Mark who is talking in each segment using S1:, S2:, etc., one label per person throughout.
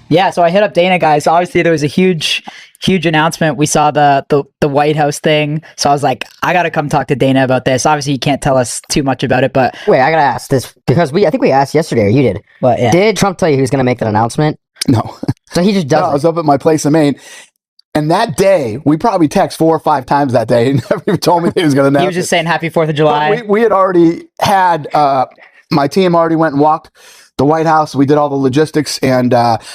S1: Yeah, so I hit up Dana, guys. Obviously, there was a huge announcement. We saw the White House thing, so I was like, I gotta come talk to Dana about this. Obviously, you can't tell us too much about it, but
S2: wait, I gotta ask this because I think we asked yesterday, or you did.
S1: But yeah,
S2: did Trump tell you he was gonna make that announcement?
S3: No.
S2: So he just does.
S3: No, I was up at my place in Maine, and that day we probably text 4 or 5 times that day. He never even told me he was going to announce.
S1: He was just saying Happy 4th of July.
S3: We had already had my team already went and walked the White House. We did all the logistics, and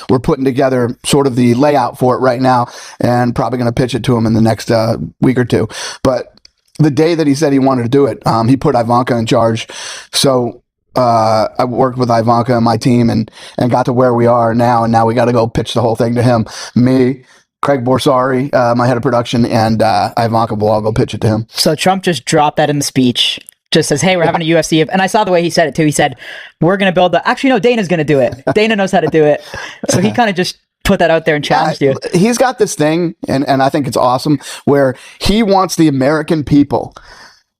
S3: we're putting together sort of the layout for it right now, and probably going to pitch it to him in the next week or two. But the day that he said he wanted to do it, he put Ivanka in charge. So I worked with Ivanka and my team and got to where we are now, and now we got to go pitch the whole thing to him. Me, Craig Borsari, my head of production, and Ivanka will all go pitch it to him.
S1: So Trump just dropped that in the speech. Just says, hey, we're having a UFC. And I saw the way he said it too. He said, we're going to build the... Actually, no, Dana's going to do it. Dana knows how to do it. So he kind of just put that out there and challenged you.
S3: He's got this thing, and I think it's awesome, where he wants the American people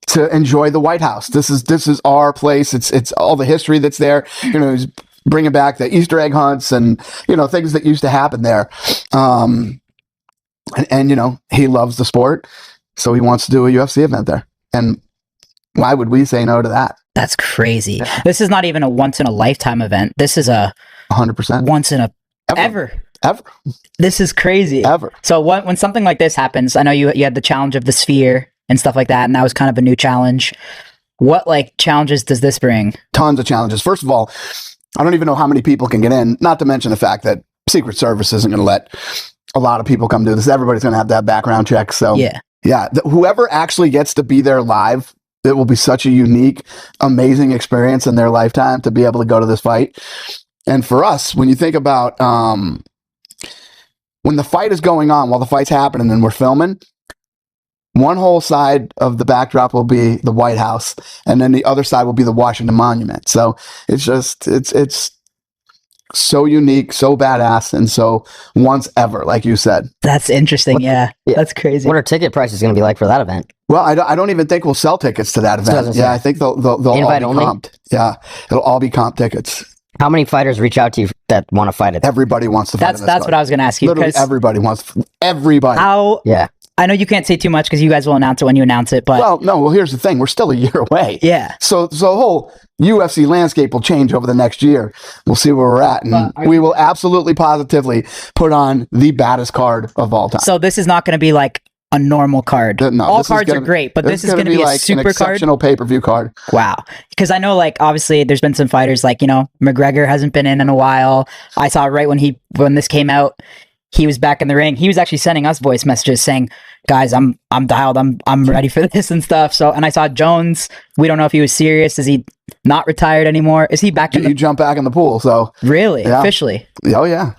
S3: to enjoy the White House. This is our place. It's all the history that's there. You know, he's bringing back the Easter egg hunts and, you know, things that used to happen there. And you know, he loves the sport, so he wants to do a UFC event there. And why would we say no to that?
S1: That's crazy. Yeah. This is not even a once in a lifetime event. This is a
S3: 100%
S1: once in a ever. This is crazy.
S3: Ever.
S1: So when something like this happens, I know you had the challenge of the sphere and stuff like that, and that was kind of a new challenge. What like challenges does this bring? Tons
S3: of challenges. First of all, I don't even know how many people can get in, not to mention the fact that Secret Service isn't going to let a lot of people come do this. Everybody's going to have background checks. So yeah, whoever actually gets to be there live, it will be such a unique, amazing experience in their lifetime to be able to go to this fight. And for us, when you think about when the fight is going on, while the fight's happening and we're filming, one whole side of the backdrop will be the White House, and then the other side will be the Washington Monument. So it's just, it's so unique, so badass, and so once ever, like you said.
S1: That's interesting. Yeah, that's crazy.
S2: What are ticket prices going to be like for that event?
S3: Well, I don't even think we'll sell tickets to that event. Yeah, I think they'll all be comped. Yeah, it'll all be comp tickets.
S2: How many fighters reach out to you that want to fight it?
S3: Everybody wants to fight.
S1: That's what I was going to ask you.
S3: Literally everybody wants. Everybody.
S1: How?
S2: Yeah.
S1: I know you can't say too much because you guys will announce it when you announce it, but...
S3: Well, here's the thing. We're still a year away.
S1: Yeah.
S3: So the whole UFC landscape will change over the next year. We'll see where we're at. And we will absolutely, positively put on the baddest card of all time.
S1: So this is not going to be like a normal card.
S3: No,
S1: all cards are great, but this is going to be like a super
S3: an exceptional
S1: card.
S3: Pay-per-view card.
S1: Wow. Because I know, like, obviously there's been some fighters like, you know, McGregor hasn't been in a while. I saw right when this came out, he was back in the ring. He was actually sending us voice messages saying, guys, I'm dialed. I'm ready for this and stuff. So, and I saw Jones. We don't know if he was serious. Is he not retired anymore? Is he back?
S3: You jump back in the pool. So
S1: really, officially.
S3: Oh yeah.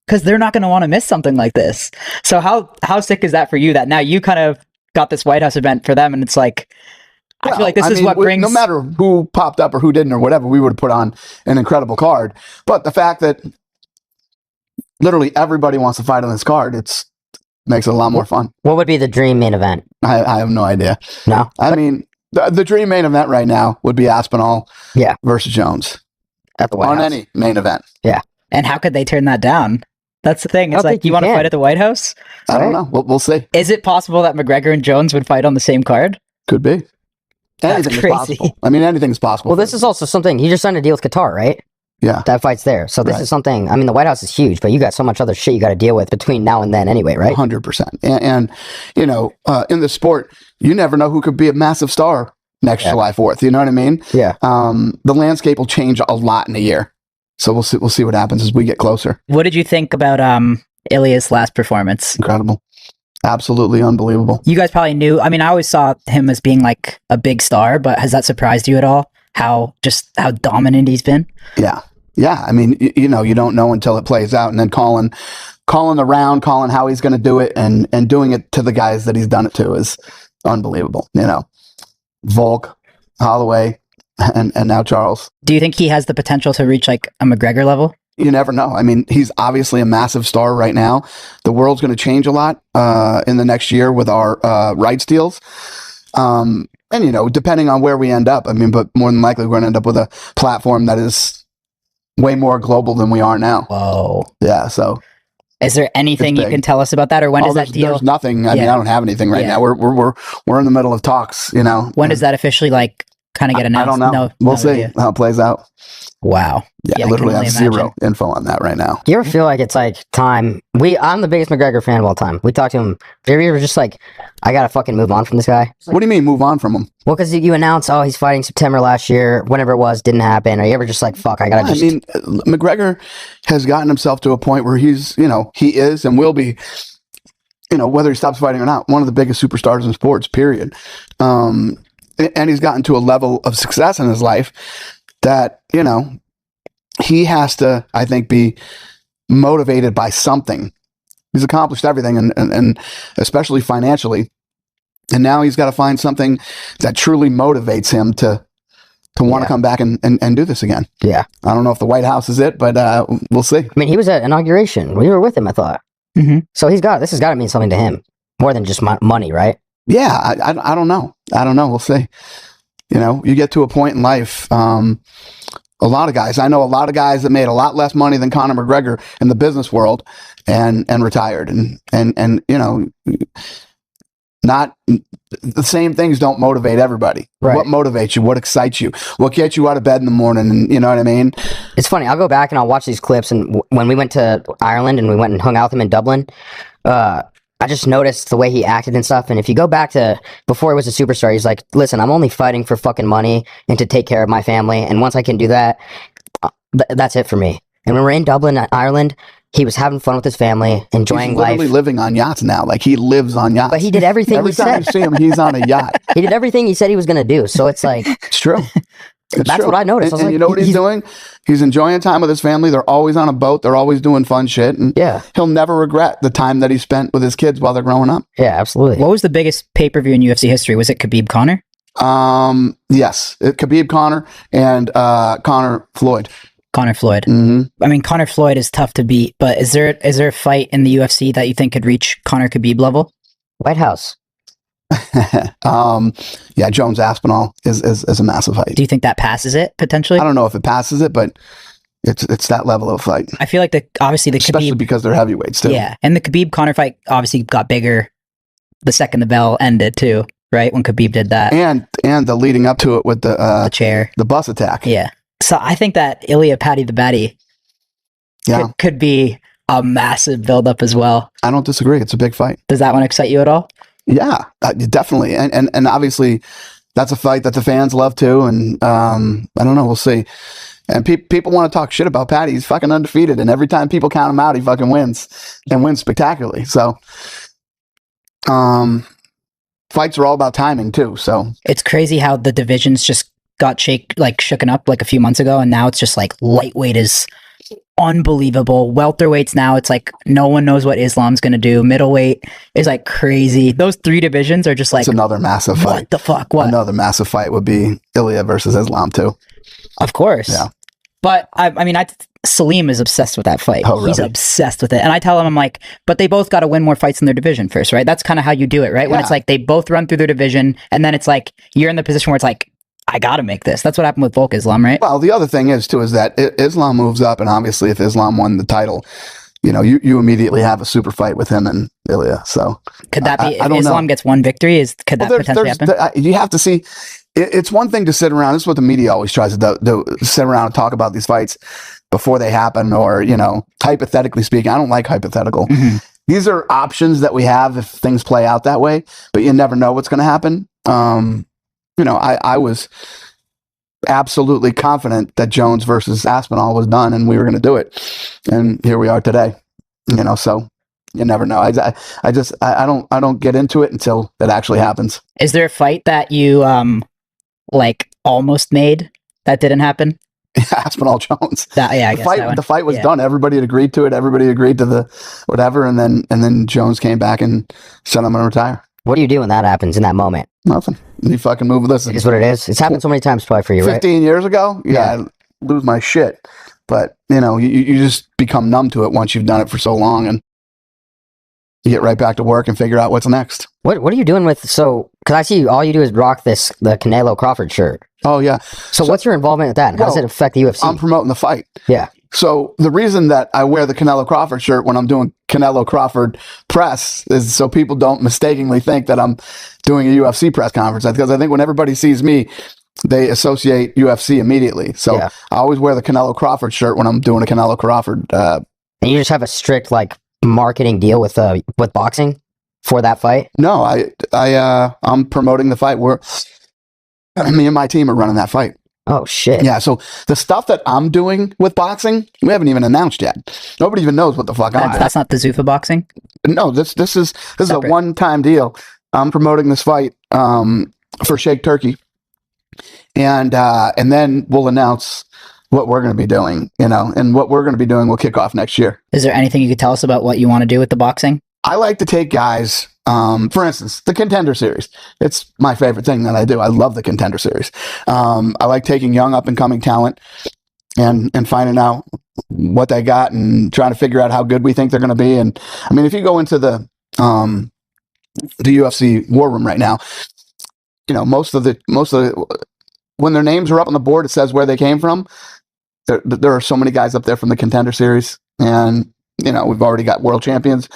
S1: Because they're not going to want to miss something like this. So how sick is that for you that now you kind of got this White House event for them, and it's like, I feel like this is what brings.
S3: No matter who popped up or who didn't or whatever, we would have put on an incredible card. But the fact that literally everybody wants to fight on this card, makes it a lot more fun.
S2: What would be the dream main event?
S3: I have no idea.
S2: No?
S3: I mean, the dream main event right now would be Aspinall versus Jones.
S2: At the White House.
S3: On any main event.
S2: Yeah.
S1: And how could they turn that down? That's the thing. It's like, you want to fight at the White House?
S3: I don't know. We'll see.
S1: Is it possible that McGregor and Jones would fight on the same card?
S3: Could be. Anything is possible. I mean, anything's possible.
S2: Well, this is also something, he just signed a deal with Qatar, right?
S3: Yeah.
S2: That fight's there. So this is something, I mean, the White House is huge, but you got so much other shit you got to deal with between now and then anyway, right?
S3: 100%. And you know, in the sport, you never know who could be a massive star next July 4th. You know what I mean?
S2: Yeah.
S3: The landscape will change a lot in a year. So we'll see what happens as we get closer.
S1: What did you think about Ilya's last performance?
S3: Incredible. Absolutely unbelievable.
S1: You guys probably knew. I mean, I always saw him as being like a big star, but has that surprised you at all? How dominant he's been?
S3: Yeah. I mean, you know, you don't know until it plays out, and then calling around, calling how he's going to do it, and doing it to the guys that he's done it to is unbelievable. You know, Volk, Holloway, and now Charles.
S1: Do you think he has the potential to reach like a McGregor level?
S3: You never know. I mean, he's obviously a massive star right now. The world's going to change a lot in the next year with our rights deals. And, you know, depending on where we end up, I mean, but more than likely we're going to end up with a platform that is way more global than we are now.
S1: Whoa.
S3: Yeah, so
S1: Is there anything
S3: It's
S1: you
S3: big.
S1: can tell us about that, or when does that deal?
S3: There's nothing. I mean,
S1: Yeah.
S3: I don't have anything right
S1: Yeah.
S3: now. We're in the middle of talks. You know,
S1: When does that officially like kind of get
S3: I
S1: announced?
S3: don't know. We'll see
S1: idea.
S3: how it plays out.
S1: Wow.
S3: Yeah,
S1: Yeah,
S3: I
S1: I
S3: literally
S1: can
S3: have
S1: only
S3: zero info on that right now.
S2: Do you ever feel like it's like time? I'm the biggest McGregor fan of all time. We talked to him. Have you ever just like, I gotta fucking move on from this guy?
S3: What do you mean move on from him?
S2: Well, because you announce, oh, he's fighting September last year, whenever it was, didn't happen. Are you ever just like, fuck, I gotta
S3: I
S2: just...
S3: mean, McGregor has gotten himself to a point where he's, you know, he is and will be, you know, whether he stops fighting or not, one of the biggest superstars in sports, period. And he's gotten to a level of success in his life that, you know, he has to, I think, be motivated by something. He's accomplished everything, and especially financially. And now he's got to find something that truly motivates him to want to come back and do this again.
S2: Yeah.
S3: I don't know if the White House is it, but we'll see.
S2: I mean, he was at inauguration. We were with him, I thought.
S1: Mm-hmm.
S2: So this has got to mean something to him. More than just money, right?
S3: Yeah, I don't know. I don't know. We'll see. You know, you get to a point in life. A lot of guys. I know a lot of guys that made a lot less money than Conor McGregor in the business world and retired. And you know, not the same things don't motivate everybody.
S2: Right.
S3: What motivates you? What excites you? What gets you out of bed in the morning? And you know what I mean?
S2: It's funny. I'll go back and I'll watch these clips. And when we went to Ireland and we went and hung out with him in Dublin, I just noticed the way he acted and stuff. And if you go back to before he was a superstar, he's like, listen, I'm only fighting for fucking money and to take care of my family. And once I can do that, that's it for me. And when we're in Dublin, Ireland, he was having fun with his family, enjoying
S3: He's literally
S2: life.
S3: living on yachts now. Like he lives on yachts.
S2: But he did everything
S3: Every
S2: he
S3: time
S2: said.
S3: you see him, he's on a yacht.
S2: He did everything he said he was going to do. So it's like,
S3: It's true. It's
S2: That's
S3: true.
S2: what I noticed. I was
S3: And
S2: like,
S3: you know what he's doing? He's enjoying time with his family. They're always on a boat. They're always doing fun shit. And
S2: yeah,
S3: he'll never regret the time that he spent with his kids while they're growing up.
S2: yeah, absolutely.
S1: What was the biggest pay-per-view in UFC history? Was it Khabib Conor?
S3: Yes. Khabib Conor and Conor Floyd.
S1: Conor Floyd.
S3: hmm
S1: I mean, Conor Floyd is tough to beat, but is there a fight in the UFC that you think could reach Conor Khabib level?
S2: White House.
S3: Yeah, Jones Aspinall is a massive fight.
S1: Do you think that passes it potentially?
S3: I don't know if it passes it, but it's that level of fight.
S1: I feel like obviously the
S3: Especially
S1: Khabib,
S3: because they're heavyweights too.
S1: yeah, and the Khabib Conor fight obviously got bigger the second the bell ended too, right? When Khabib did that,
S3: And the leading up to it with
S1: the chair,
S3: the bus attack.
S1: yeah. So I think that Ilya Patty the Batty
S3: Yeah.
S1: could be a massive buildup as well.
S3: I don't disagree. It's a big fight.
S1: Does that one excite you at all?
S3: Yeah, definitely. And obviously that's a fight that the fans love too. And I don't know. We'll see. And people want to talk shit about Patty. He's fucking undefeated. And every time people count him out, he fucking wins and wins spectacularly. So fights are all about timing too. So
S1: It's crazy how the divisions just got shooken up like a few months ago, and now it's just like lightweight is unbelievable. Welterweights now, it's like no one knows what Islam's gonna do. Middleweight is like crazy. Those three divisions are just like
S3: it's another massive fight.
S1: what the fuck? What?
S3: Another massive fight would be Ilya versus Islam too.
S1: Of course.
S3: Yeah.
S1: But I mean, Salim is obsessed with that fight.
S3: Oh,
S1: He's
S3: really?
S1: obsessed with it. And I tell him, I'm like, but they both got to win more fights in their division first, right? That's kind of how you do it, right? When
S3: Yeah.
S1: it's like they both run through their division, and then it's like you're in the position where it's like, I got to make this. That's what happened with Volk Islam, right?
S3: Well, the other thing is too is that Islam moves up, and obviously, if Islam won the title, you know, you immediately have a super fight with him and Ilya. So
S1: Could that be,
S3: I
S1: if
S3: don't
S1: Islam
S3: know.
S1: gets one victory, could that potentially happen?
S3: You have to see. It's one thing to sit around. This is what the media always tries to do: sit around and talk about these fights before they happen, or you know, hypothetically speaking. I don't like hypothetical.
S1: Mhm.
S3: These are options that we have if things play out that way, but you never know what's going to happen. You know, I was absolutely confident that Jones versus Aspinall was done, and we were going to do it, and here we are today. You know, so you never know. I don't get into it until it actually happens.
S1: Is there a fight that you like almost made that didn't happen?
S3: Aspinall Jones.
S1: I guess that one.
S3: The fight was
S1: Yeah.
S3: done. Everybody had agreed to it. Everybody agreed to the whatever, and then Jones came back and said, "I'm going to retire."
S2: What do you do when that happens in that moment?
S3: Nothing. You fucking move with this.
S2: It is what it is. It's happened so many times probably for you, right?
S3: 15 years ago, yeah, I lose my shit. But you know, you just become numb to it once you've done it for so long, and you get right back to work and figure out what's next.
S2: What are you doing with, because I see all you do is rock the Canelo Crawford shirt.
S3: Oh yeah.
S2: So what's your involvement with that? And how does
S3: Well,
S2: it affect the UFC?
S3: I'm promoting the fight.
S2: Yeah.
S3: So the reason that I wear the Canelo Crawford shirt when I'm doing Canelo Crawford press is so people don't mistakenly think that I'm doing a UFC press conference. Because I think when everybody sees me, they associate UFC immediately. So
S2: Yeah.
S3: I always wear the Canelo Crawford shirt when I'm doing a Canelo Crawford.
S2: And you just have a strict like marketing deal with boxing for that fight?
S3: No, I'm promoting the fight. Me and my team are running that fight.
S2: Oh shit.
S3: Yeah, so the stuff that I'm doing with boxing, we haven't even announced yet. Nobody even knows what the fuck I'm doing.
S1: That's not the Zuffa boxing.
S3: No, this is a
S1: Separate.
S3: one-time deal. I'm promoting this fight for Shake Turkey, and then we'll announce what we're going to be doing. And what we're going to be doing will kick off next year.
S1: Is there anything you could tell us about what you want to do with the boxing?
S3: I like to take guys, for instance, the Contender Series. It's my favorite thing that I do. I love the Contender Series. I like taking young up-and-coming talent and finding out what they got and trying to figure out how good we think they're going to be. And I mean, if you go into the UFC war room right now, most of the when their names are up on the board, it says where they came from. There are so many guys up there from the Contender Series, and we've already got world champions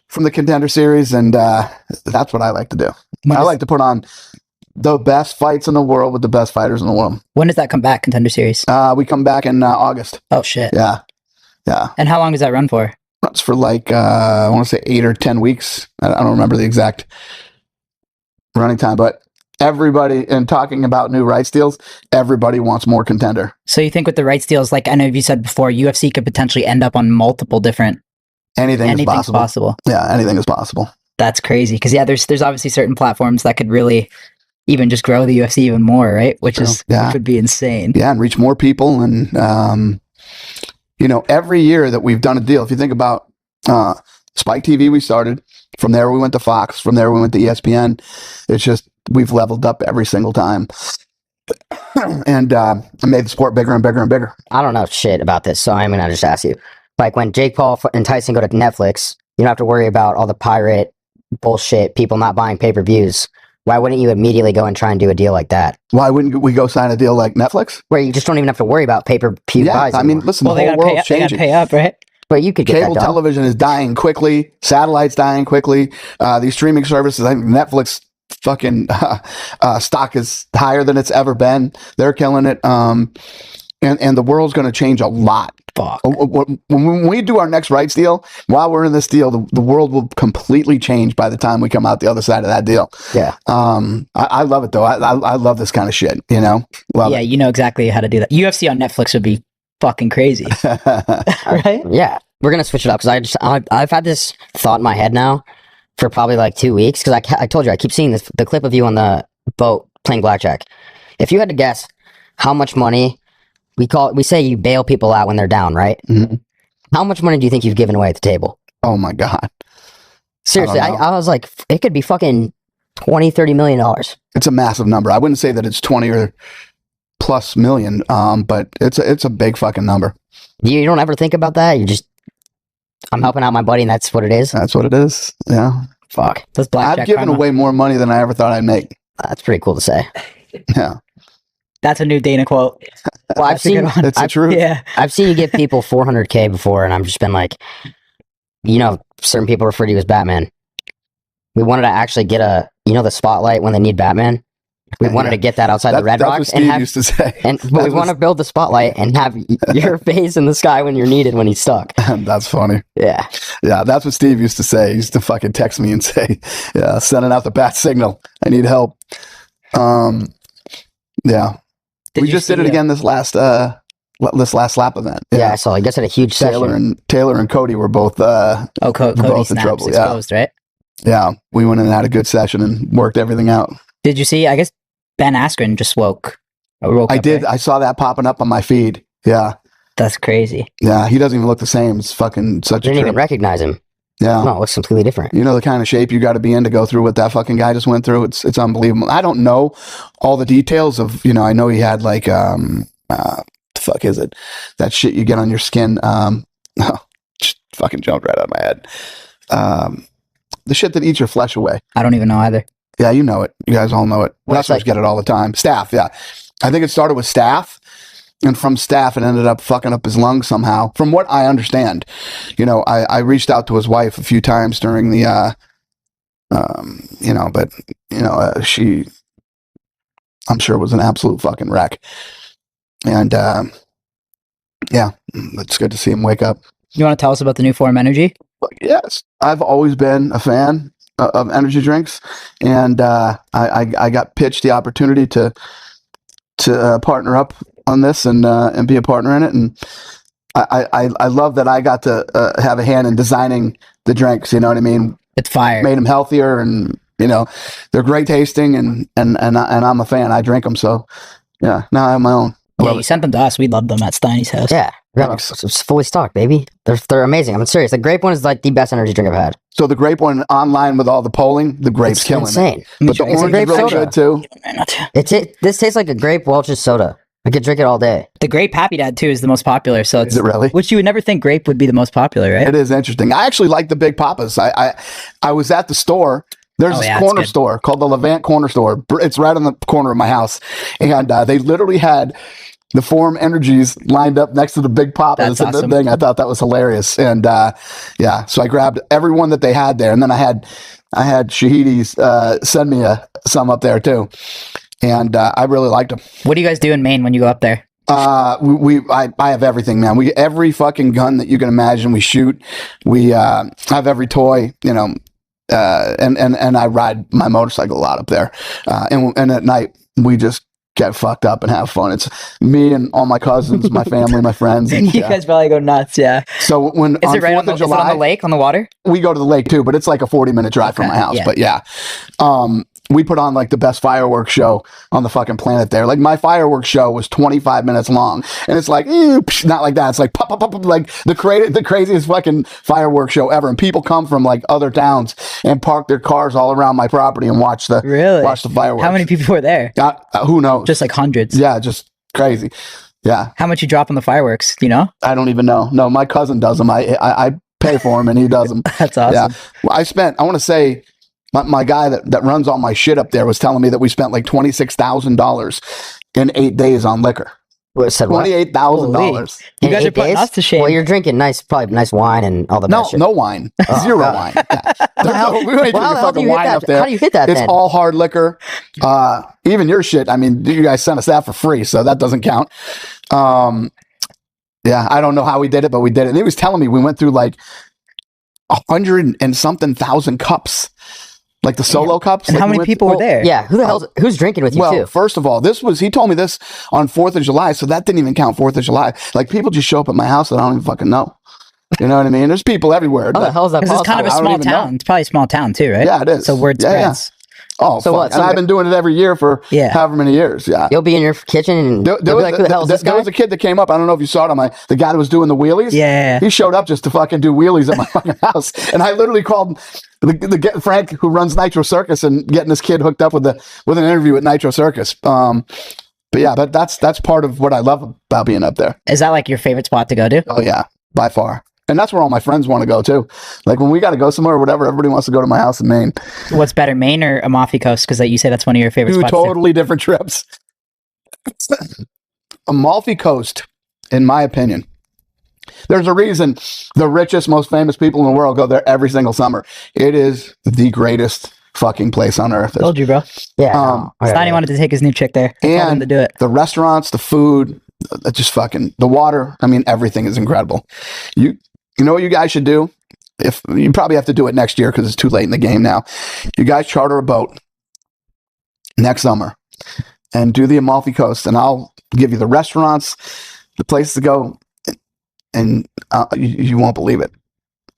S3: from the Contender Series, and that's what I like to do. I like to put on the best fights in the world with the best fighters in the world.
S1: When does that come back, Contender Series?
S3: We come back in August.
S1: Oh shit.
S3: Yeah.
S1: And how long does that run for?
S3: Runs for like I want to say 8 or 10 weeks. I don't remember the exact running time, but everybody, and talking about new rights deals, everybody wants more Contender.
S1: So you think with the rights deals, like I know you said before, UFC could potentially end up on multiple different.
S3: Anything's possible. Yeah, anything is possible.
S1: That's crazy. Because there's obviously certain platforms that could really even just grow the UFC even more, right? Which could be insane.
S3: Yeah, and reach more people. And every year that we've done a deal, if you think about Spike TV, we started. From there we went to Fox. From there we went to ESPN. It's just we've leveled up every single time. And made the sport bigger and bigger and bigger.
S2: I don't know shit about this, so I'm gonna just ask you. Like when Jake Paul and Tyson go to Netflix, you don't have to worry about all the pirate bullshit, people not buying pay-per-views. Why wouldn't you immediately go and try and do a deal like that?
S3: Why wouldn't we go sign a deal like Netflix?
S2: Where you just don't even have to worry about pay-per-view buys
S3: I mean,
S2: anymore.
S3: listen,
S1: Well,
S3: the whole world's
S1: they gotta
S3: changing.
S1: pay up, right?
S2: But you could get
S3: Cable
S2: that done.
S3: television is dying quickly. Satellite's dying quickly. These streaming services, I think Netflix fucking stock is higher than it's ever been. They're killing it. And the world's going to change a lot.
S1: Fuck.
S3: When we do our next rights deal, while we're in this deal, the world will completely change by the time we come out the other side of that deal.
S2: Yeah.
S3: I love it though. I love this kind of shit. Love it.
S1: You know exactly how to do that. UFC on Netflix would be fucking crazy, right?
S2: Yeah. We're gonna switch it up because I've had this thought in my head now for probably like 2 weeks because I told you I keep seeing the clip of you on the boat playing blackjack. If you had to guess how much money we say you bail people out when they're down, right?
S3: Mhm.
S2: How much money do you think you've given away at the table?
S3: Oh my God.
S2: Seriously,
S3: I don't know.
S2: I was like, it could be fucking $20-30 million.
S3: It's a massive number. I wouldn't say that it's 20 or plus million, but it's a big fucking number.
S2: You don't ever think about that? You just, I'm helping out my buddy and that's what it is?
S3: That's what it is. Yeah.
S2: Fuck.
S1: That's blackjack
S3: I've given
S1: karma.
S3: away more money than I ever thought I'd make.
S2: That's pretty cool to say.
S3: Yeah.
S1: That's a new Dana quote.
S2: Well, I've
S1: That's a good
S2: seen,
S1: one.
S3: It's the truth.
S1: Yeah.
S2: I've seen you give people 400K before, and I've just been like, certain people refer to you as Batman. We wanted to actually get the spotlight when they need Batman. We wanted to get that outside the Red
S3: That's
S2: Rocks
S3: what Steve used to say.
S2: but we want to build the spotlight and have your face in the sky when you're needed when he's stuck.
S3: That's funny.
S2: Yeah.
S3: Yeah, that's what Steve used to say. He used to fucking text me and say, yeah, sending out the bat signal. I need help. Yeah. We just did it again this last slap event.
S2: Yeah, I saw. I guess at a huge session.
S3: Taylor and Cody were both
S1: Cody
S3: both in
S1: snaps
S3: trouble.
S1: exposed, right?
S3: Yeah. We went in and had a good session and worked everything out.
S1: Did you see? I guess Ben Askren just woke
S3: I
S1: up,
S3: did.
S1: right?
S3: I saw that popping up on my feed. Yeah.
S1: That's crazy.
S3: Yeah. He doesn't even look the same. It's fucking such
S2: Didn't
S3: a
S2: even
S3: trip.
S2: recognize him.
S3: Yeah.
S2: No, it looks completely different.
S3: You know the kind of shape you got to be in to go through what that fucking guy just went through. It's unbelievable. I don't know all the details of. I know he had like the fuck is it? That shit you get on your skin. Just fucking jumped right out of my head. The shit that eats your flesh away.
S1: I don't even know either.
S3: Yeah, you know it. You guys all know it.
S2: Well, it's
S3: Wrestlers
S2: like-
S3: get it all the time. Staph, yeah. I think it started with staph. And from staph, it ended up fucking up his lungs somehow. From what I understand, you know, I reached out to his wife a few times during the, you know, but, you know, she, I'm sure, was an absolute fucking wreck. And, yeah, it's good to see him wake up.
S1: You want to tell us about the new Form Energy?
S3: Yes, I've always been a fan of energy drinks, and I got pitched the opportunity to partner up on this and be a partner in it, and I love that I got to have a hand in designing the drinks. You know what I mean?
S1: It's fire.
S3: Made them healthier, and you know they're great tasting, and I'm a fan. I drink them, so yeah. Now I have my own.
S1: Yeah, you sent them to us. We loved them at Steiny's house.
S2: Yeah, it's fully stocked, baby. They're amazing. I'm serious. The grape one is like the best energy drink I've had.
S3: So the grape one online with all the polling, the grape's
S2: It's
S3: killing
S2: insane.
S3: it. But the
S2: It's a
S3: orange
S2: grape
S3: is really
S2: soda.
S3: good too.
S2: This tastes like a grape Welch's soda. I could drink it all day.
S1: The grape Happy Dad too is the most popular. So it's
S3: Is it really?
S1: which you would never think grape would be the most popular, right?
S3: It is interesting. I actually like the Big Papas. I was at the store. There's this
S1: yeah,
S3: corner
S1: it's good.
S3: store called the Levant Corner Store. It's right on the corner of my house, and they literally had the Form Energies lined up next to the Big Papas.
S1: That's
S3: And
S1: awesome.
S3: the thing, I thought that was hilarious. And yeah, so I grabbed every one that they had there, and then I had Shahidi's send me some up there too, and I really liked them.
S1: What do you guys do in Maine when you go up there?
S3: I have everything, man. We every fucking gun that you can imagine. We shoot. We have every toy, you know, and I ride my motorcycle a lot up there. And at night we just get fucked up and have fun. It's me and all my cousins, my family, my friends. And,
S1: You guys probably go nuts, yeah.
S3: So when
S1: Is
S3: on
S1: it right
S3: 4th
S1: on the,
S3: of
S1: is it on
S3: July,
S1: the lake, on the water?
S3: we go to the lake too, but it's like a 40-minute drive from
S1: Okay,
S3: my house.
S1: yeah.
S3: But yeah, we put on like the best fireworks show on the fucking planet there. Like my fireworks show was 25 minutes long, and it's like not like that. It's like pop, pop, pop, pop, like the craziest fucking fireworks show ever. And people come from like other towns and park their cars all around my property and watch the fireworks.
S1: How many people were there?
S3: Who knows?
S1: Just like hundreds.
S3: Yeah, just crazy. Yeah,
S1: How much you drop on the fireworks? Do you know?
S3: I don't even know. No, my cousin does them. I pay for them and he does them.
S1: That's awesome.
S3: Yeah. Well, I want to say, my guy that runs all my shit up there was telling me that we spent like $26,000 in 8 days on liquor.
S2: What said what?
S3: $28,000.
S1: You
S2: In
S1: guys
S2: 8
S1: are putting
S2: days?
S1: us to shame.
S2: Well, you're drinking probably nice wine and all the
S3: No,
S2: best shit.
S3: no wine. Zero wine. Yeah. We ain't drinking
S2: Well, how
S3: fucking
S2: do you hit
S3: wine
S2: that?
S3: up there.
S2: How do you hit that
S3: It's
S2: then?
S3: all hard liquor. Even your shit. I mean, you guys sent us that for free, so that doesn't count. Yeah, I don't know how we did it, but we did it. And he was telling me we went through like 100 and something thousand cups, like the solo cups.
S1: And
S3: Like
S1: how
S3: we
S1: many
S3: went
S1: people were there?
S2: Yeah, who's drinking with you
S3: Well,
S2: too?
S3: first of all, he told me this on 4th of July, so that didn't even count 4th of July. Like people just show up at my house that I don't even fucking know. You know what I mean? There's people everywhere.
S2: How the hell is that
S1: Because it's kind of
S2: possible?
S1: a
S3: I don't
S1: small
S3: even know.
S1: town. It's probably a small town too, right?
S3: Yeah, it is.
S1: So word
S3: Yeah,
S1: spreads.
S3: Oh,
S2: So
S3: fuck.
S2: what,
S3: And I've been doing it every year for
S1: Yeah.
S3: however many years. Yeah.
S2: You'll be in your kitchen and
S3: There,
S2: you'll be like, who the hell is this
S3: there
S2: guy?
S3: was a kid that came up. I don't know if you saw it on the guy that was doing the wheelies.
S1: Yeah.
S3: He showed up just to fucking do wheelies at my fucking house. And I literally called Frank, who runs Nitro Circus, and getting this kid hooked up with an interview at Nitro Circus. But yeah, that's part of what I love about being up there.
S1: Is that like your favorite spot to go to?
S3: Oh yeah, by far. And that's where all my friends want to go too. Like when we got to go somewhere or whatever, everybody wants to go to my house in Maine.
S1: What's better, Maine or Amalfi Coast? Because you say that's one of your favorite
S3: Two
S1: spots.
S3: totally different trips. Amalfi Coast, in my opinion. There's a reason the richest, most famous people in the world go there every single summer. It is the greatest fucking place on earth.
S1: Told you, bro.
S2: Yeah.
S1: Steiny wanted to take his new chick there. I told him
S3: And
S1: to do it.
S3: the restaurants, the food, just fucking the water. I mean, everything is incredible. You know what you guys should do? If you probably have to do it next year because it's too late in the game now. You guys charter a boat next summer and do the Amalfi Coast, and I'll give you the restaurants, the places to go, and you won't believe it.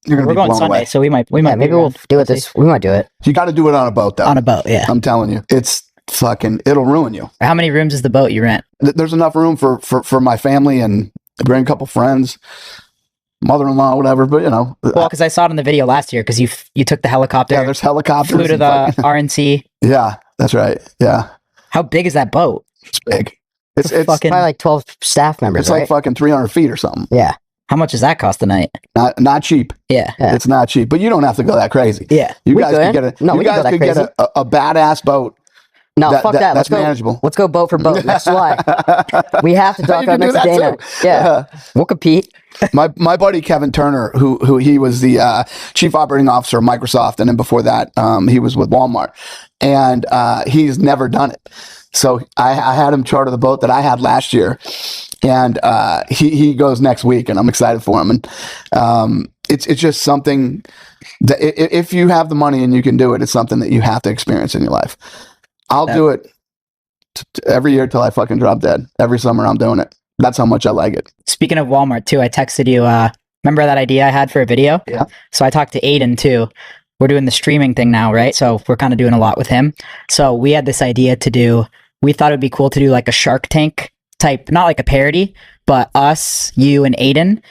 S3: You're gonna
S1: We're
S3: be
S1: going
S3: blown
S1: Sunday,
S3: away.
S1: so we might.
S2: Yeah, maybe we'll do it we might do it.
S3: You got to do it on a boat, though.
S1: on a boat. Yeah.
S3: I'm telling you, it's fucking. It'll ruin you.
S1: How many rooms is the boat you rent?
S3: There's enough room for my family and bring a couple friends, mother-in-law, whatever. But you know,
S1: Well, because I saw it in the video last year. Because you took the helicopter,
S3: yeah, there's helicopters.
S1: flew to
S3: and
S1: the
S3: fucking-
S1: RNC.
S3: yeah, that's right. Yeah,
S1: How big is that boat?
S3: it's big. It's
S1: fucking-
S2: Probably like 12 staff members,
S3: it's
S2: right?
S3: like fucking 300 feet or something.
S2: Yeah.
S1: How much does that cost a night?
S3: Not cheap.
S1: Yeah.
S2: Yeah.
S3: It's not cheap. But you don't have to go that crazy.
S1: Yeah.
S3: You
S2: We
S3: guys
S2: could.
S3: could get
S2: No,
S3: you
S2: we could go
S3: guys
S2: that
S3: could get
S2: crazy.
S3: a badass boat
S2: No, fuck that.
S3: That's manageable.
S2: Let's go boat for boat next July. We have to talk
S3: You
S2: about
S3: can do
S2: next
S3: that
S2: Dana.
S3: too.
S2: Yeah, we'll compete.
S3: My buddy Kevin Turner, who he was the chief operating officer of Microsoft, and then before that, he was with Walmart, and he's never done it. So I had him charter the boat that I had last year, and he goes next week, and I'm excited for him. And it's just something that if you have the money and you can do it, it's something that you have to experience in your life. I'll do it every year till I fucking drop dead. Every summer I'm doing it. That's how much I like it.
S1: Speaking of Walmart too, I texted you. Remember that idea I had for a video?
S3: Yeah.
S1: So I talked to Aiden too. We're doing the streaming thing now, right? So we're kind of doing a lot with him. So we had this idea to do. We thought it'd be cool to do like a Shark Tank type, not like a parody, but us, you, and Aiden.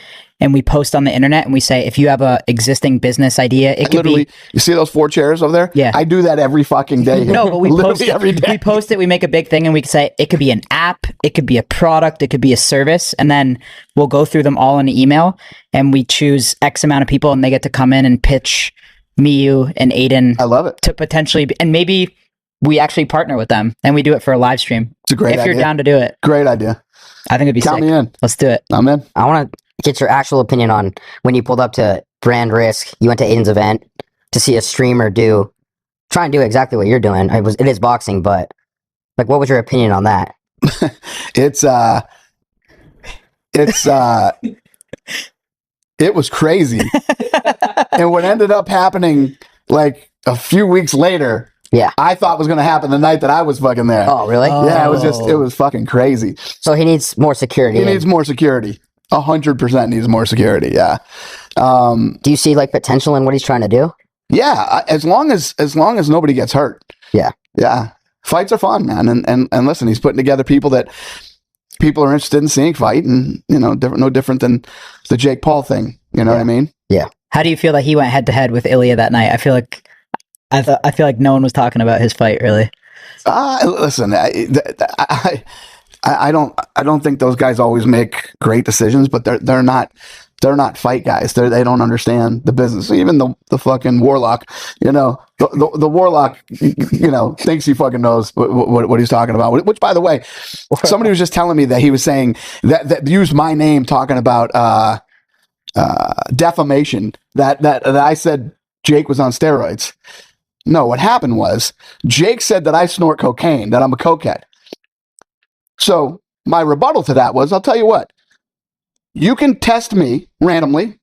S1: And we post on the internet and we say, if you have a existing business idea, it could
S3: Literally,
S1: be.
S3: you see those 4 chairs over there?
S1: Yeah.
S3: I do that every fucking day.
S1: No, but we post
S3: Literally every day.
S1: We post it. We make a big thing, and we can say it could be an app, it could be a product, it could be a service, and then we'll go through them all in an email, and we choose X amount of people, and they get to come in and pitch me, you, and Aiden.
S3: I love it.
S1: To potentially, and maybe we actually partner with them, and we do it for a live stream.
S3: It's a great
S1: if
S3: idea.
S1: you're down to do it,
S3: Great idea.
S1: I think it'd be
S3: Count
S1: sick.
S3: me in.
S1: Let's do it.
S3: I'm in.
S2: I want to get your actual opinion on when you pulled up to Brand Risk. You went to Aiden's event to see a streamer try and do exactly what you're doing. It is boxing, but like, what was your opinion on that?
S3: It was crazy. And what ended up happening like a few weeks later,
S2: Yeah.
S3: I thought was going to happen the night that I was fucking there.
S2: Oh, really?
S3: Yeah, it was fucking crazy.
S2: So he needs more security.
S3: He needs more security. 100% needs more security. Yeah.
S2: Do you see like potential in what he's trying to do?
S3: Yeah. As long as nobody gets hurt.
S2: Yeah.
S3: Yeah. Fights are fun, man. And listen, he's putting together people that people are interested in seeing fight, and no different than the Jake Paul thing. You know what I mean?
S2: Yeah.
S1: How do you feel that he went head to head with Ilya that night? I feel like no one was talking about his fight really.
S3: Listen, I don't think those guys always make great decisions, but they're not fight guys. They don't understand the business. Even the fucking Warlock, the Warlock, thinks he fucking knows what he's talking about. Which, by the way, somebody was just telling me that he was saying that used my name talking about defamation. That I said Jake was on steroids. No, what happened was Jake said that I snort cocaine, that I'm a cokehead. So my rebuttal to that was, I'll tell you what, you can test me randomly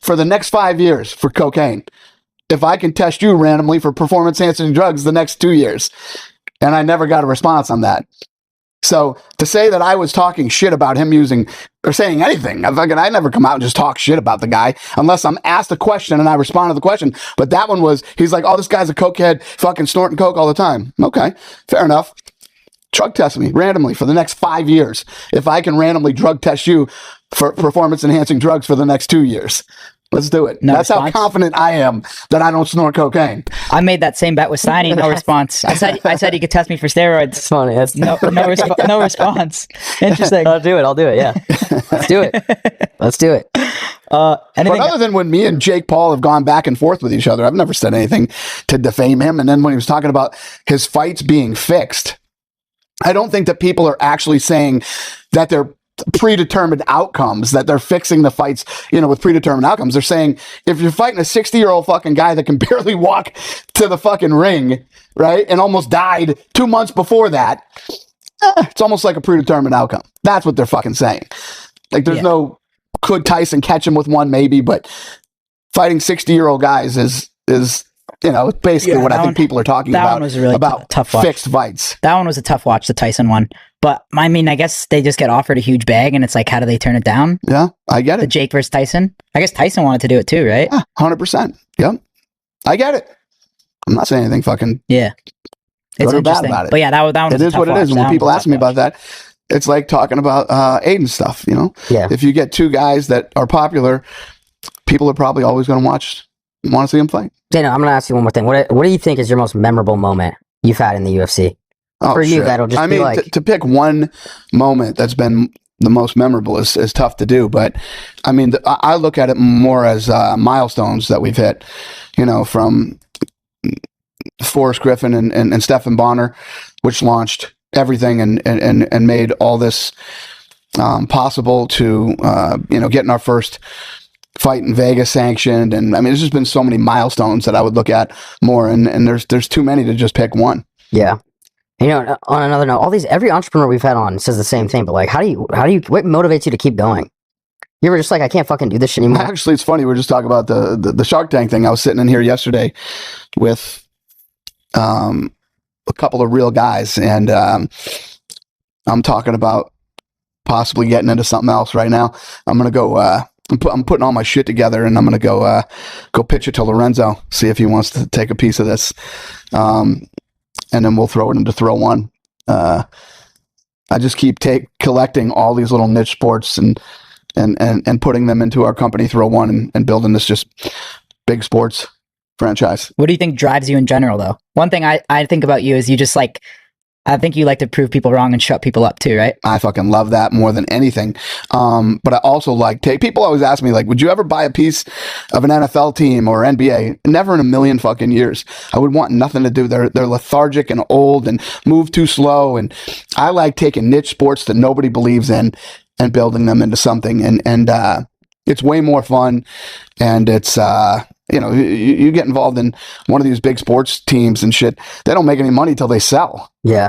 S3: for the next 5 years for cocaine if I can test you randomly for performance-enhancing drugs the next 2 years. And I never got a response on that. So to say that I was talking shit about him using or saying anything, I never come out and just talk shit about the guy unless I'm asked a question and I respond to the question. But that one was, he's like, oh, this guy's a cokehead, fucking snorting coke all the time. Okay, fair enough. Drug test me randomly for the next 5 years if I can randomly drug test you for performance-enhancing drugs for the next 2 years. Let's do it.
S1: No
S3: That's
S1: response?
S3: how confident I am that I don't snort cocaine.
S1: I made that same bet with Steiny. No response. I said he could test me for steroids.
S2: It's funny. That's
S1: No response. Interesting.
S2: I'll do it. Yeah. Let's do it.
S3: But other than when me and Jake Paul have gone back and forth with each other, I've never said anything to defame him. And then when he was talking about his fights being fixed, I don't think that people are actually saying that they're predetermined outcomes, that they're fixing the fights, with predetermined outcomes. They're saying if you're fighting a 60-year-old fucking guy that can barely walk to the fucking ring, right, and almost died 2 months before that, it's almost like a predetermined outcome. That's what they're fucking saying. Like there's no, could Tyson catch him with one? Maybe, but fighting 60-year-old guys is basically what I think people are talking
S1: that
S3: about.
S1: One was a really
S3: about
S1: tough watch.
S3: Fixed fights.
S1: That one was a tough watch, the Tyson one. But I mean, I guess they just get offered a huge bag, and it's like, how do they turn it down?
S3: Yeah, I get
S1: The
S3: it.
S1: Jake versus Tyson. I guess Tyson wanted to do it too, right?
S3: Yeah, 100%. Yep, I get it. I'm not saying anything fucking
S1: Yeah, it's
S3: good or bad
S1: interesting.
S3: about it.
S1: But yeah, that one.
S3: It is what it is. And when people ask me about that, it's like talking about Aiden stuff.
S2: Yeah.
S3: If you get two guys that are popular, people are probably always going to want to see them fight.
S2: Dana, I'm going to ask you one more thing. What do you think is your most memorable moment you've had in the UFC?
S3: Oh,
S2: For you,
S3: shit.
S2: that'll just
S3: I
S2: be
S3: mean,
S2: like...
S3: to pick one moment that's been the most memorable is tough to do. But I mean, I look at it more as milestones that we've hit, from Forrest Griffin and Stephan Bonner which launched everything and made all this possible to getting our first fight in Vegas sanctioned. And I mean, there's just been so many milestones that I would look at more, and there's too many to just pick one.
S2: Yeah. On another note, every entrepreneur we've had on says the same thing, but like, what motivates you to keep going? You were just like, I can't fucking do this shit anymore.
S3: Actually, it's funny. We were just talking about the Shark Tank thing. I was sitting in here yesterday with a couple of real guys, and I'm talking about possibly getting into something else right now. I'm gonna go. I'm putting all my shit together, and I'm gonna go pitch it to Lorenzo, see if he wants to take a piece of this, and then we'll throw it into Throw One. I just keep collecting all these little niche sports and putting them into our company Throw One and building this just big sports franchise.
S1: What do you think drives you in general, though? One thing I think about you is you just like, I think you like to prove people wrong and shut people up too, right?
S3: I fucking love that more than anything. But I also like people always ask me, like, would you ever buy a piece of an NFL team or NBA? Never in a million fucking years. I would want nothing to do. They're lethargic and old and move too slow. And I like taking niche sports that nobody believes in and building them into something. And it's way more fun. And it's, you get involved in one of these big sports teams and shit. They don't make any money till they sell.
S2: Yeah.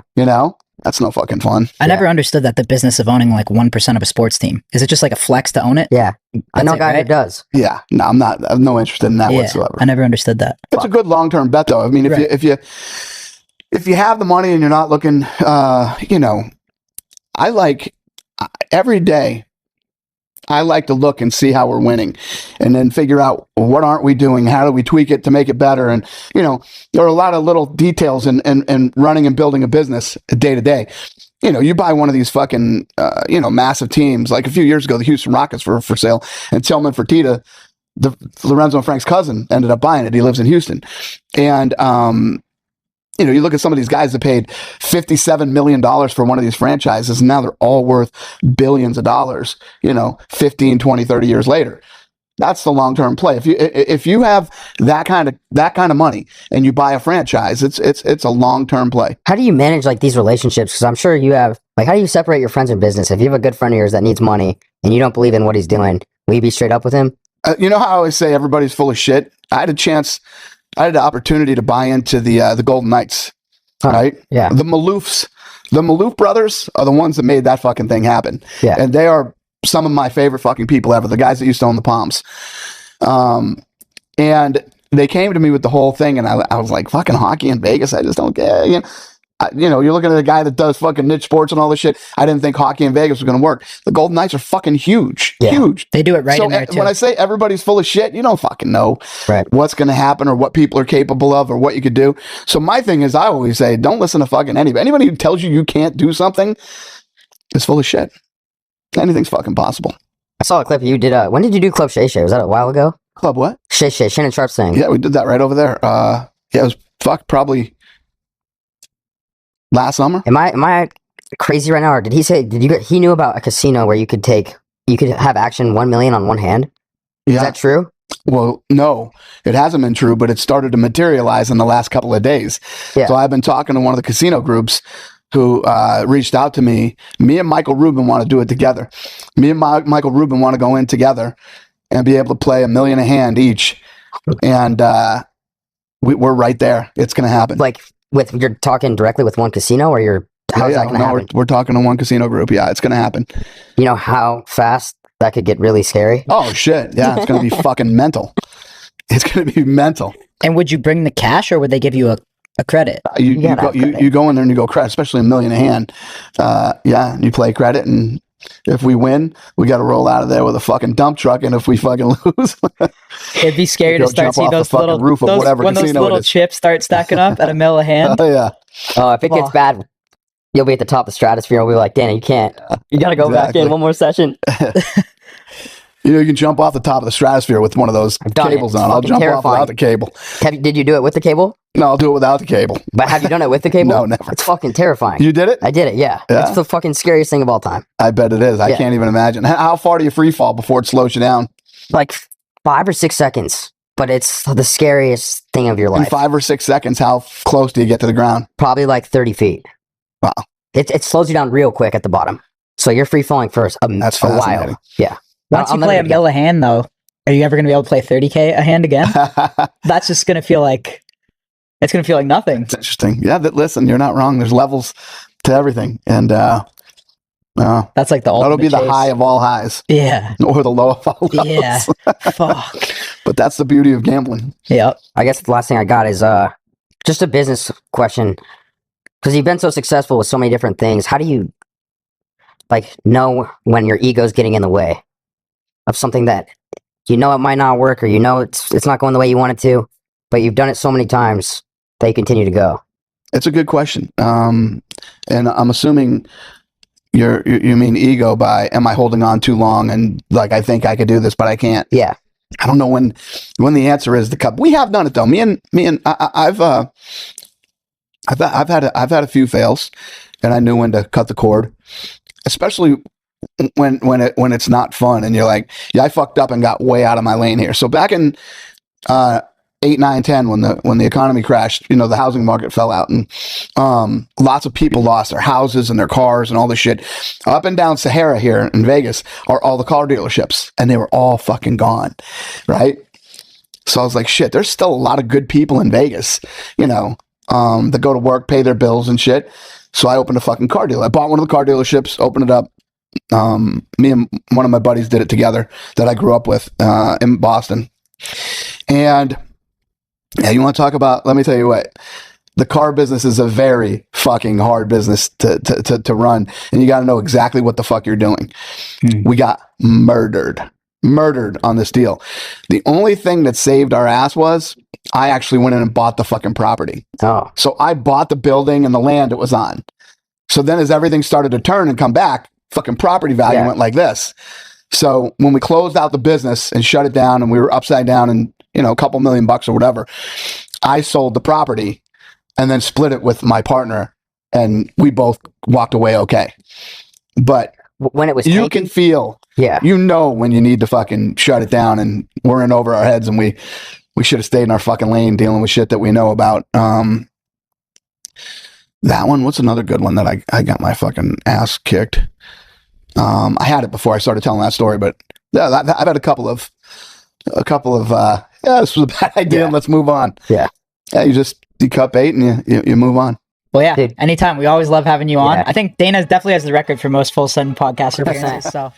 S3: That's no fucking fun.
S1: I never understood that the business of owning like 1% of a sports team. Is it just like a flex to own it?
S2: Yeah. I know a guy who does.
S3: Yeah. No, I'm not. I have no interest in that whatsoever.
S1: I never understood that.
S3: It's a good long-term bet though. I mean, if you have the money and you're not looking, I like every day. I like to look and see how we're winning and then figure out what aren't we doing? How do we tweak it to make it better? And, there are a lot of little details in running and building a business day to day. You buy one of these fucking, massive teams. Like a few years ago, the Houston Rockets were for sale, and Tillman Fertitta, Lorenzo and Frank's cousin, ended up buying it. He lives in Houston. And, you look at some of these guys that paid $57 million for one of these franchises, and now they're all worth billions of dollars, 15, 20, 30 years later. That's the long-term play. If you have that kind of money and you buy a franchise, it's a long-term play. How
S2: do you manage like these relationships? Because I'm sure you have, like, how do you separate your friends and business? If you have a good friend of yours that needs money and you don't believe in what he's doing, will you be straight up with him?
S3: You know how I always say everybody's full of shit? I had the opportunity to buy into the Golden Knights, right?
S2: Yeah.
S3: The Maloof brothers are the ones that made that fucking thing happen.
S2: Yeah.
S3: And they are some of my favorite fucking people ever. The guys that used to own the Palms. And they came to me with the whole thing, and I was like, fucking hockey in Vegas, I just don't get it. You're looking at a guy that does fucking niche sports and all this shit. I didn't think hockey in Vegas was going to work. The Golden Knights are fucking huge.
S2: Yeah.
S3: Huge.
S1: They do it right in there too.
S3: When I say everybody's full of shit, you don't fucking know
S2: right.
S3: what's going to happen or what people are capable of or what you could do. So my thing is, I always say, don't listen to fucking anybody. Anybody who tells you can't do something is full of shit. Anything's fucking possible.
S2: I saw a clip you did. When did you do Club Shay Shay? Was that a while ago?
S3: Club what?
S2: Shay Shay, Shannon Sharp's thing.
S3: Yeah, we did that right over there. It was probably last summer.
S2: Am I crazy right now, or he knew about a casino where you could have action 1 million on one hand?
S3: Yeah.
S2: Is that true?
S3: Well, no, it hasn't been true, but it started to materialize in the last couple of days.
S2: Yeah.
S3: So I've been talking to one of the casino groups who reached out to me. Me and Michael Rubin want to do it together. Me and Michael Rubin want to go in together and be able to play $1 million a hand each. And we're right there. It's going to happen.
S2: Like, you're talking directly with one casino, or how's that going to happen?
S3: We're talking to one casino group. Yeah, it's going to happen.
S2: You know how fast that could get really scary?
S3: Oh, shit. Yeah, it's going to be fucking mental. It's going to be mental.
S1: And would you bring the cash, or would they give you a credit?
S3: You go in there and you go credit, especially $1 million a hand. Yeah, and you play credit, and if we win, we got to roll out of there with a fucking dump truck. And if we fucking lose,
S1: it'd be scary to start seeing those little
S3: roof of whatever
S1: when those little chips start stacking up at $1 million a hand.
S3: Oh yeah.
S2: If it gets bad, you'll be at the top of the stratosphere. We'll be like, Danny, you can't. You got to go back in one more session.
S3: You can jump off the top of the stratosphere with one of those cables on. I'll jump off without the cable.
S2: Did you do it with the cable?
S3: No, I'll do it without the cable.
S2: But have you done it with the cable?
S3: No, never.
S2: It's fucking terrifying.
S3: You did it?
S2: I did it, yeah. It's the fucking scariest thing of all time.
S3: I bet it is. I can't even imagine. How far do you free fall before it slows you down?
S2: Like 5 or 6 seconds. But it's the scariest thing of your life.
S3: In 5 or 6 seconds, how close do you get to the ground?
S2: Probably like 30 feet.
S3: Wow.
S2: It slows you down real quick at the bottom. So you're free falling for
S3: That's
S2: a
S3: fascinating.
S2: while. Yeah.
S1: Once
S2: I'll
S1: you
S2: never
S1: play
S2: do
S1: a
S2: it
S1: mill a hand, though, are you ever going to be able to play 30K a hand again? That's just going to feel like it's going to feel like nothing.
S3: It's interesting. Yeah, listen, you're not wrong. There's levels to everything, and
S1: That's like the ultimate
S3: that'll be the
S1: chase.
S3: high of all highs,
S1: Yeah.
S3: or the low of all lows.
S1: Yeah. Fuck.
S3: But that's the beauty of gambling.
S1: Yep.
S2: I guess the last thing I got is just a business question. Because you've been so successful with so many different things, how do you like know when your ego's getting in the way of something that you know it might not work, or you know it's not going the way you want it to, but you've done it so many times that you continue to go?
S3: It's a good question, and I'm assuming you mean ego by am I holding on too long and like I think I could do this but I can't.
S2: Yeah.
S3: I don't know when the answer is the cup. We have done it though. Me and I've had a few fails, and I knew when to cut the cord, especially when it's not fun and you're like, yeah, I fucked up and got way out of my lane here. So back in 8, 9, 10, when the economy crashed, the housing market fell out, and lots of people lost their houses and their cars and all this shit. Up and down Sahara here in Vegas are all the car dealerships, and they were all fucking gone, right? So I was like, shit, there's still a lot of good people in Vegas, that go to work, pay their bills and shit. So I opened a fucking car dealer. I bought one of the car dealerships, opened it up. Me and one of my buddies did it together that I grew up with in Boston. And yeah, you want to talk about, let me tell you what, the car business is a very fucking hard business to run. And you got to know exactly what the fuck you're doing. We got murdered on this deal. The only thing that saved our ass was I actually went in and bought the fucking property.
S2: Oh.
S3: So I bought the building and the land it was on. So then as everything started to turn and come back, fucking property value went like this. So when we closed out the business and shut it down and we were upside down and, a couple $1,000,000 or whatever, I sold the property and then split it with my partner, and we both walked away okay. But
S2: when it was
S3: you
S2: taken,
S3: can feel, when you need to fucking shut it down, and we're in over our heads, and we should have stayed in our fucking lane dealing with shit that we know about. That one, what's another good one that I got my fucking ass kicked? I had it before I started telling that story, but yeah, I've had a couple of this was a bad idea, and let's move on.
S2: Yeah,
S3: you cut bait and you move on.
S1: Well, yeah,
S2: Dude.
S1: Anytime. We always love having you on.
S2: Yeah.
S1: I think Dana definitely has the record for most full send podcast appearances. So.